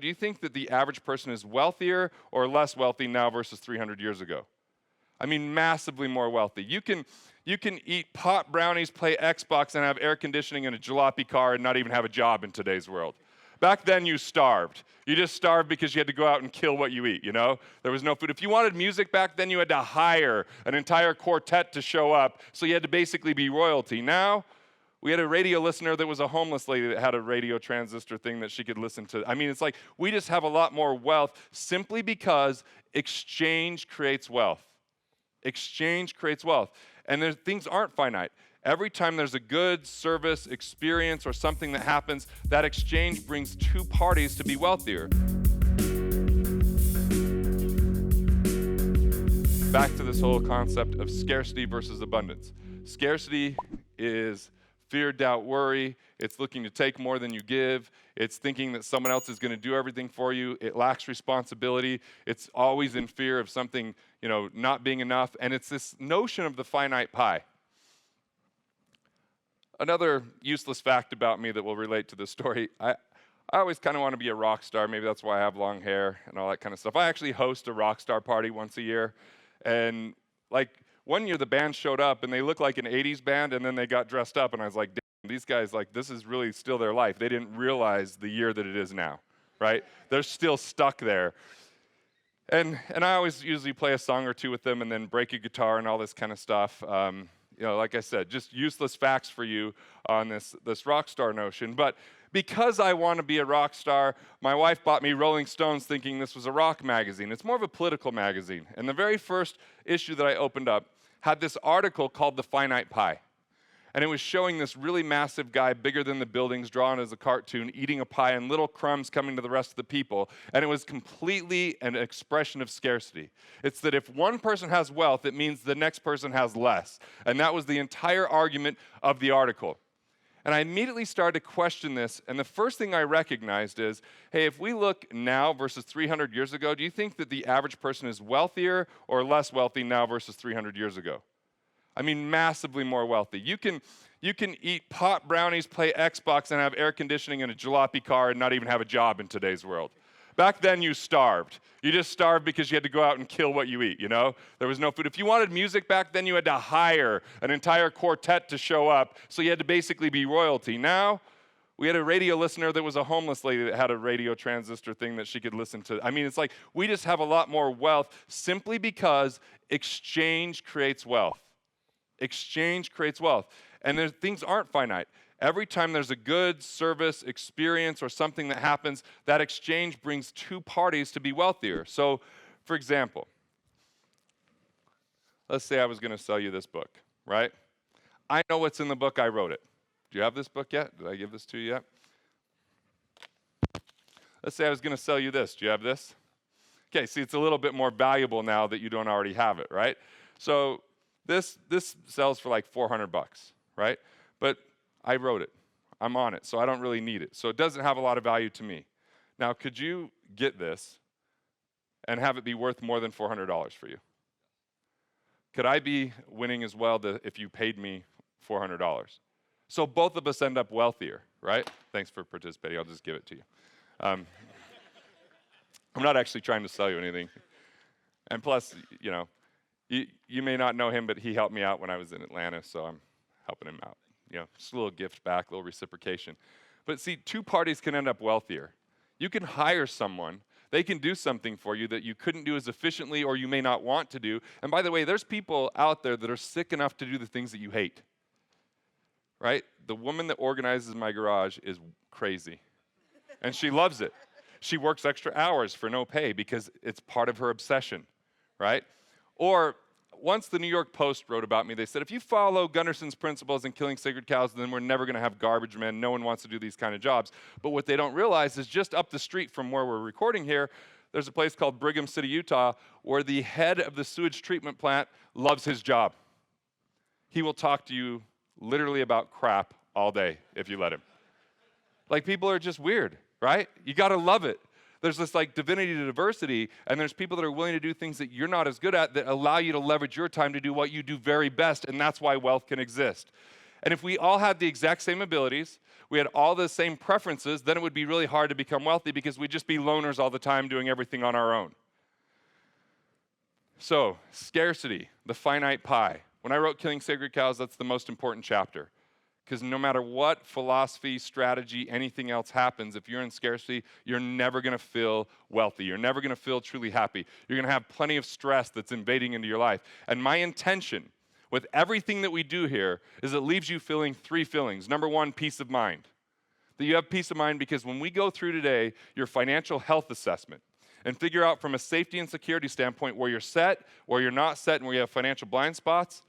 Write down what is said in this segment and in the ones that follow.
Do you think that the average person is wealthier or less wealthy now versus 300 years ago? I mean, massively more wealthy. You can eat pot brownies, play Xbox, and have air conditioning in a jalopy car and not even have a job in today's world. Back then, you starved. You just starved because you had to go out and kill what you eat, you know? There was no food. If you wanted music back then, you had to hire an entire quartet to show up, so you had to basically be royalty. Now, we had a radio listener that was a homeless lady that had a radio transistor thing that she could listen to. I mean, it's like we just have a lot more wealth simply because exchange creates wealth. Exchange creates wealth. And things aren't finite. Every time there's a good, service, experience, or something that happens, that exchange brings two parties to be wealthier. Back to this whole concept of scarcity versus abundance. Scarcity is fear, doubt, worry. It's looking to take more than you give. It's thinking that someone else is going to do everything for you. It lacks responsibility. It's always in fear of something, not being enough. And it's this notion of the finite pie. Another useless fact about me that will relate to this story, I always kind of want to be a rock star. Maybe that's why I have long hair and all that kind of stuff. I actually host a rock star party once a year. And one year the band showed up and they looked like an 80s band, and then they got dressed up and I was like, damn, these guys, this is really still their life. They didn't realize the year that it is now, right? They're still stuck there. And I always usually play a song or two with them and then break a guitar and all this kind of stuff. Like I said, just useless facts for you on this rock star notion. But because I want to be a rock star, my wife bought me Rolling Stones thinking this was a rock magazine. It's more of a political magazine. And the very first issue that I opened up had this article called The Finite Pie. And it was showing this really massive guy, bigger than the buildings, drawn as a cartoon, eating a pie and little crumbs coming to the rest of the people. And it was completely an expression of scarcity. It's that if one person has wealth, it means the next person has less. And that was the entire argument of the article. And I immediately started to question this, and the first thing I recognized is, hey, if we look now versus 300 years ago, do you think that the average person is wealthier or less wealthy now versus 300 years ago? I mean, massively more wealthy. You can eat pot brownies, play Xbox, and have air conditioning in a jalopy car and not even have a job in today's world. Back then, you starved. You just starved because you had to go out and kill what you eat, you know? There was no food. If you wanted music back then, you had to hire an entire quartet to show up, so you had to basically be royalty. Now, we had a radio listener that was a homeless lady that had a radio transistor thing that she could listen to. I mean, it's like we just have a lot more wealth simply because exchange creates wealth. Exchange creates wealth. And things aren't finite. Every time there's a good, service, experience, or something that happens, that exchange brings two parties to be wealthier. So, for example, let's say I was going to sell you this book, right? I know what's in the book. I wrote it. Do you have this book yet? Did I give this to you yet? Let's say I was going to sell you this. Do you have this? Okay, see, it's a little bit more valuable now that you don't already have it, right? So this sells for like $400, right? But I wrote it. I'm on it, so I don't really need it. So it doesn't have a lot of value to me. Now, could you get this and have it be worth more than $400 for you? Could I be winning as well if you paid me $400? So both of us end up wealthier, right? Thanks for participating. I'll just give it to you. I'm not actually trying to sell you anything. And plus, you may not know him, but he helped me out when I was in Atlanta, so I'm helping him out. Just a little gift back, a little reciprocation. But see, two parties can end up wealthier. You can hire someone. They can do something for you that you couldn't do as efficiently or you may not want to do. And by the way, there's people out there that are sick enough to do the things that you hate. Right? The woman that organizes my garage is crazy. And she loves it. She works extra hours for no pay because it's part of her obsession. Right? Or once the New York Post wrote about me, they said, if you follow Gunderson's principles in killing sacred cows, then we're never going to have garbage men. No one wants to do these kind of jobs. But what they don't realize is just up the street from where we're recording here, there's a place called Brigham City, Utah, where the head of the sewage treatment plant loves his job. He will talk to you literally about crap all day if you let him. People are just weird, right? You got to love it. There's this divinity to diversity, and there's people that are willing to do things that you're not as good at that allow you to leverage your time to do what you do very best, and that's why wealth can exist. And if we all had the exact same abilities, we had all the same preferences, then it would be really hard to become wealthy because we'd just be loners all the time doing everything on our own. So, scarcity, the finite pie. When I wrote Killing Sacred Cows, that's the most important chapter. Because no matter what philosophy, strategy, anything else happens, if you're in scarcity, you're never going to feel wealthy. You're never going to feel truly happy. You're going to have plenty of stress that's invading into your life. And my intention with everything that we do here is it leaves you feeling three feelings. Number one, peace of mind. That you have peace of mind because when we go through today your financial health assessment and figure out from a safety and security standpoint where you're set, where you're not set, and where you have financial blind spots,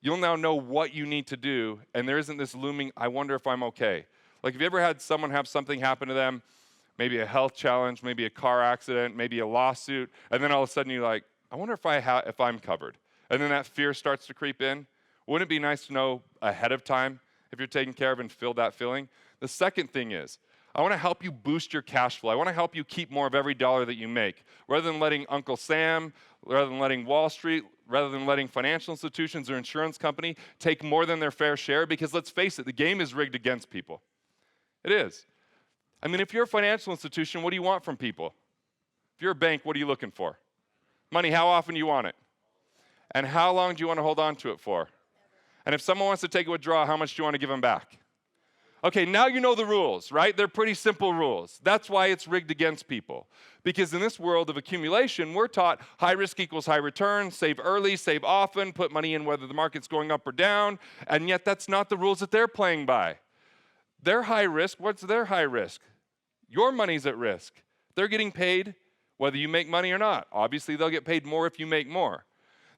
you'll now know what you need to do, and there isn't this looming, I wonder if I'm okay. Like, have you ever had someone have something happen to them, maybe a health challenge, maybe a car accident, maybe a lawsuit, and then all of a sudden you're like, I wonder if I'm covered. And then that fear starts to creep in. Wouldn't it be nice to know ahead of time if you're taken care of and feel that feeling? The second thing is, I want to help you boost your cash flow. I want to help you keep more of every dollar that you make. Rather than letting Uncle Sam, rather than letting Wall Street, rather than letting financial institutions or insurance company take more than their fair share, because let's face it, the game is rigged against people. It is. I mean, if you're a financial institution, what do you want from people? If you're a bank, what are you looking for? Money, how often do you want it? And how long do you want to hold on to it for? And if someone wants to take a withdrawal, how much do you want to give them back? Okay, now you know the rules, right? They're pretty simple rules. That's why it's rigged against people. Because in this world of accumulation, we're taught high risk equals high return, save early, save often, put money in whether the market's going up or down, and yet that's not the rules that they're playing by. They're high risk. What's their high risk? Your money's at risk. They're getting paid whether you make money or not. Obviously, they'll get paid more if you make more.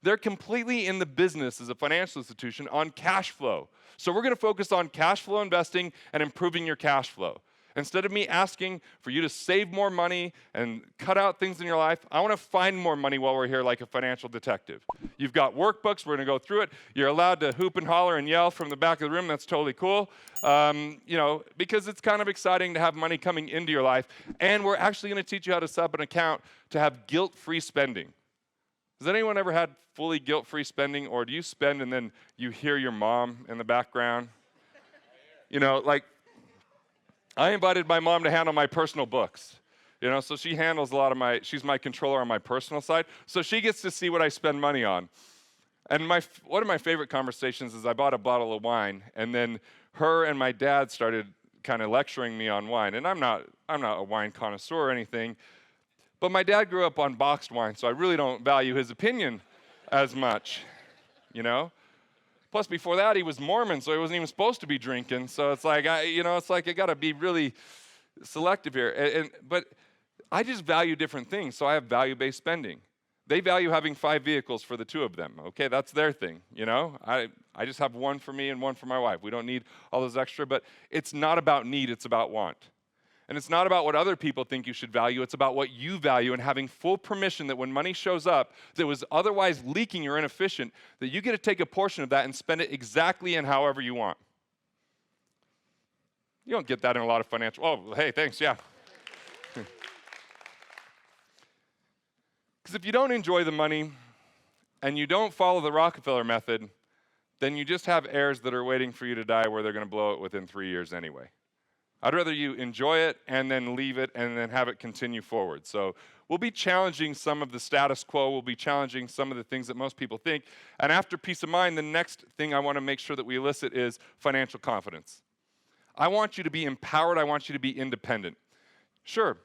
They're completely in the business as a financial institution on cash flow. So we're going to focus on cash flow investing and improving your cash flow. Instead of me asking for you to save more money and cut out things in your life, I want to find more money while we're here like a financial detective. You've got workbooks. We're going to go through it. You're allowed to hoop and holler and yell from the back of the room. That's totally cool, because it's kind of exciting to have money coming into your life. And we're actually going to teach you how to set up an account to have guilt-free spending. Has anyone ever had fully guilt-free spending, or do you spend and then you hear your mom in the background? I invited my mom to handle my personal books, so she handles a lot of she's my controller on my personal side, so she gets to see what I spend money on. And one of my favorite conversations is I bought a bottle of wine, and then her and my dad started kind of lecturing me on wine, and I'm not a wine connoisseur or anything, but my dad grew up on boxed wine, so I really don't value his opinion as much, Plus, before that, he was Mormon, so he wasn't even supposed to be drinking. So it's like, I got to be really selective here. But I just value different things, so I have value-based spending. They value having 5 vehicles for the 2 of them. Okay, that's their thing, I just have one for me and one for my wife. We don't need all those extra, but it's not about need, it's about want. And it's not about what other people think you should value, it's about what you value and having full permission that when money shows up that was otherwise leaking or inefficient, that you get to take a portion of that and spend it exactly and however you want. You don't get that in a lot of financial, hey, thanks, yeah. Because if you don't enjoy the money and you don't follow the Rockefeller method, then you just have heirs that are waiting for you to die where they're going to blow it within 3 years anyway. I'd rather you enjoy it and then leave it and then have it continue forward. So we'll be challenging some of the status quo. We'll be challenging some of the things that most people think. And after peace of mind, the next thing I want to make sure that we elicit is financial confidence. I want you to be empowered. I want you to be independent. Sure,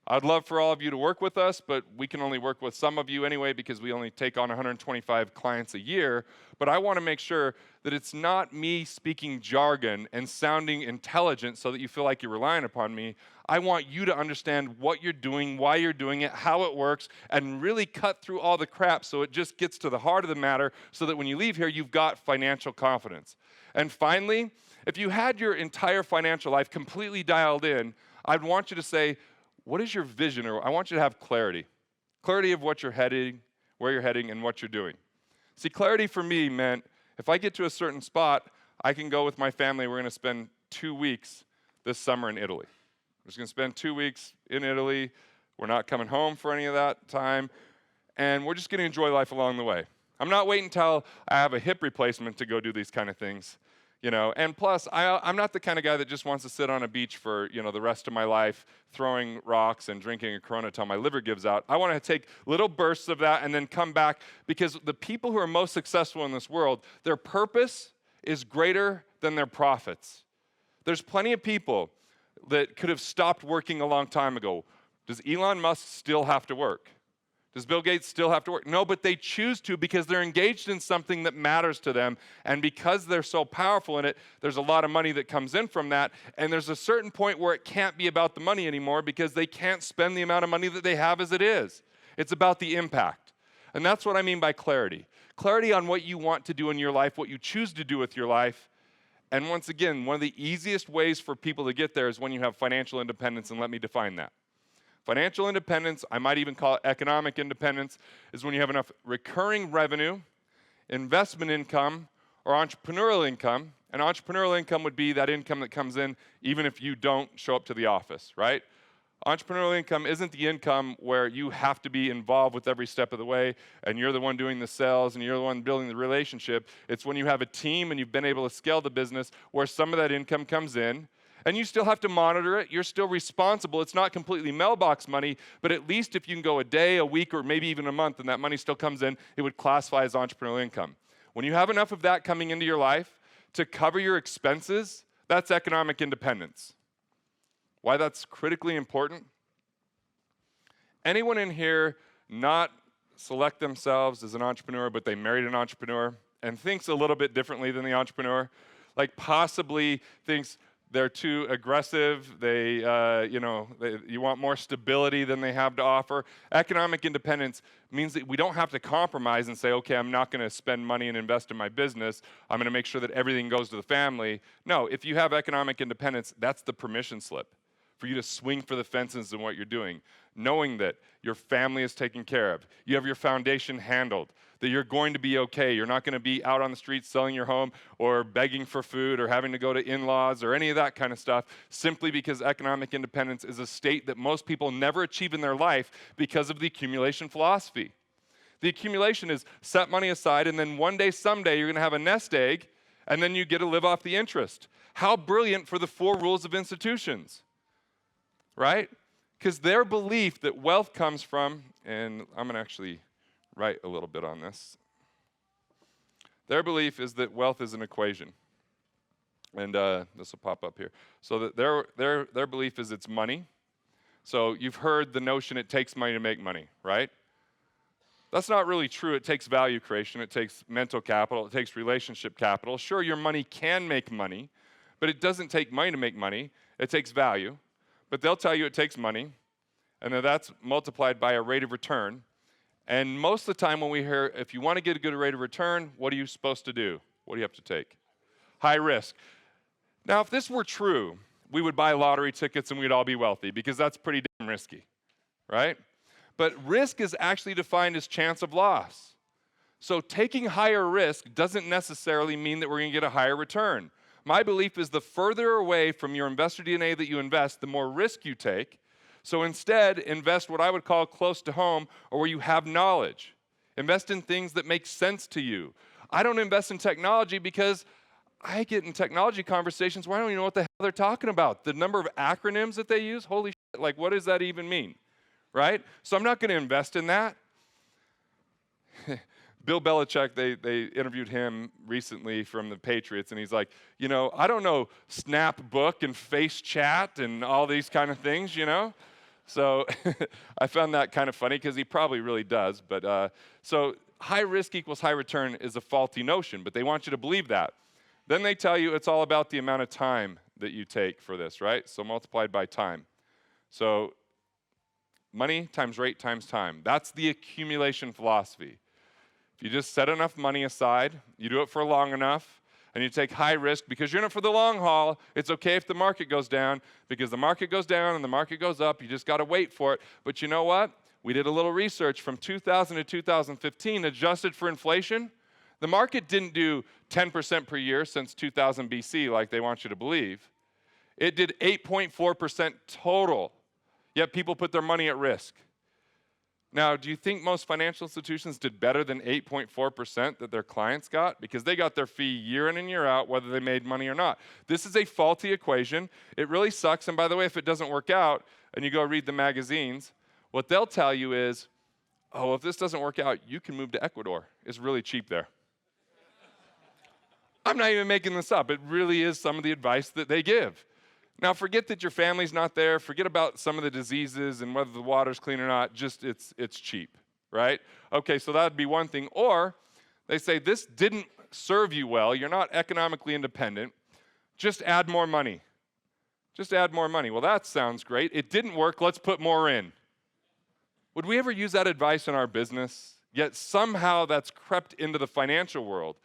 I'd love for all of you to work with us, but we can only work with some of you anyway because we only take on 125 clients a year. But I want to make sure that it's not me speaking jargon and sounding intelligent so that you feel like you're relying upon me. I want you to understand what you're doing, why you're doing it, how it works, and really cut through all the crap so it just gets to the heart of the matter so that when you leave here, you've got financial confidence. And finally, if you had your entire financial life completely dialed in, I'd want you to say, what is your vision? Or I want you to have clarity. Clarity of what you're heading, where you're heading, and what you're doing. See, clarity for me meant if I get to a certain spot, I can go with my family. We're going to spend 2 weeks this summer in Italy. We're just going to spend 2 weeks in Italy. We're not coming home for any of that time. And we're just going to enjoy life along the way. I'm not waiting until I have a hip replacement to go do these kind of things. And plus, I'm not the kind of guy that just wants to sit on a beach for, the rest of my life, throwing rocks and drinking a Corona till my liver gives out. I want to take little bursts of that and then come back, because the people who are most successful in this world, their purpose is greater than their profits. There's plenty of people that could have stopped working a long time ago. Does Elon Musk still have to work? Does Bill Gates still have to work? No, but they choose to because they're engaged in something that matters to them. And because they're so powerful in it, there's a lot of money that comes in from that. And there's a certain point where it can't be about the money anymore, because they can't spend the amount of money that they have as it is. It's about the impact. And that's what I mean by clarity. Clarity on what you want to do in your life, what you choose to do with your life. And once again, one of the easiest ways for people to get there is when you have financial independence, and let me define that. Financial independence, I might even call it economic independence, is when you have enough recurring revenue, investment income, or entrepreneurial income. And entrepreneurial income would be that income that comes in even if you don't show up to the office, right? Entrepreneurial income isn't the income where you have to be involved with every step of the way, and you're the one doing the sales, and you're the one building the relationship. It's when you have a team and you've been able to scale the business where some of that income comes in. And you still have to monitor it. You're still responsible. It's not completely mailbox money, but at least if you can go a day, a week, or maybe even a month, and that money still comes in, it would classify as entrepreneurial income. When you have enough of that coming into your life to cover your expenses, that's economic independence. Why that's critically important? Anyone in here not select themselves as an entrepreneur, but they married an entrepreneur and thinks a little bit differently than the entrepreneur? Like possibly thinks they're too aggressive, you want more stability than they have to offer. Economic independence means that we don't have to compromise and say, okay, I'm not going to spend money and invest in my business. I'm going to make sure that everything goes to the family. No, if you have economic independence, that's the permission slip for you to swing for the fences in what you're doing, knowing that your family is taken care of, you have your foundation handled, that you're going to be okay. You're not going to be out on the streets selling your home or begging for food or having to go to in-laws or any of that kind of stuff, simply because economic independence is a state that most people never achieve in their life because of the accumulation philosophy. The accumulation is set money aside, and then one day, someday, you're going to have a nest egg, and then you get to live off the interest. How brilliant for the 4 rules of institutions, right? Because their belief that wealth comes from, and I'm going to actually write a little bit on this. Their belief is that wealth is an equation. And this will pop up here. So that their belief is it's money. So you've heard the notion it takes money to make money, right? That's not really true. It takes value creation. It takes mental capital. It takes relationship capital. Sure, your money can make money, but it doesn't take money to make money. It takes value. But they'll tell you it takes money, and then that's multiplied by a rate of return. And most of the time when we hear, if you want to get a good rate of return, what are you supposed to do? What do you have to take? High risk. Now, if this were true, we would buy lottery tickets and we'd all be wealthy, because that's pretty damn risky, right? But risk is actually defined as chance of loss. So taking higher risk doesn't necessarily mean that we're going to get a higher return. My belief is the further away from your investor DNA that you invest, the more risk you take. So instead, invest what I would call close to home, or where you have knowledge. Invest in things that make sense to you. I don't invest in technology because I get in technology conversations where I don't even know what the hell they're talking about. The number of acronyms that they use, holy shit, like what does that even mean, right? So I'm not going to invest in that. Bill Belichick, they interviewed him recently from the Patriots, and he's like, I don't know Snapbook and Face Chat and all these kind of things, So I found that kind of funny because he probably really does. But so high risk equals high return is a faulty notion, but they want you to believe that. Then they tell you it's all about the amount of time that you take for this, right? So multiplied by time. So money times rate times time. That's the accumulation philosophy. If you just set enough money aside, you do it for long enough, and you take high risk because you're in it for the long haul, it's okay if the market goes down, because the market goes down and the market goes up. You just got to wait for it. But you know what? We did a little research from 2000 to 2015, adjusted for inflation. The market didn't do 10% per year since 2000 BC like they want you to believe. It did 8.4% total, yet people put their money at risk. Now, do you think most financial institutions did better than 8.4% that their clients got? Because they got their fee year in and year out, whether they made money or not. This is a faulty equation. It really sucks. And by the way, if it doesn't work out and you go read the magazines, what they'll tell you is, oh, if this doesn't work out, you can move to Ecuador. It's really cheap there. I'm not even making this up. It really is some of the advice that they give. Now, forget that your family's not there. Forget about some of the diseases and whether the water's clean or not. Just it's cheap, right? Okay, so that would be one thing. Or they say this didn't serve you well. You're not economically independent. Just add more money. Just add more money. Well, that sounds great. It didn't work. Let's put more in. Would we ever use that advice in our business? Yet somehow that's crept into the financial world.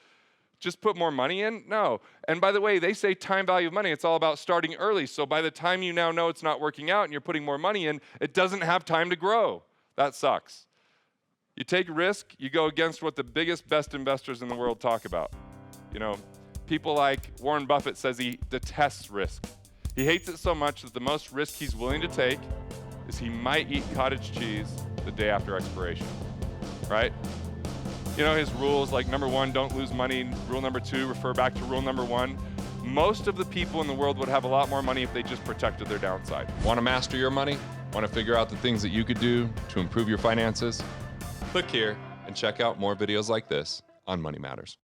Just put more money in? No. And by the way, they say time value of money. It's all about starting early. So by the time you now know it's not working out and you're putting more money in, it doesn't have time to grow. That sucks. You take risk, you go against what the biggest, best investors in the world talk about. You know, people like Warren Buffett says he detests risk. He hates it so much that the most risk he's willing to take is he might eat cottage cheese the day after expiration, right? You know his rules, like number 1, don't lose money. Rule number 2, refer back to rule number 1. Most of the people in the world would have a lot more money if they just protected their downside. Want to master your money? Want to figure out the things that you could do to improve your finances? Click here and check out more videos like this on Money Matters.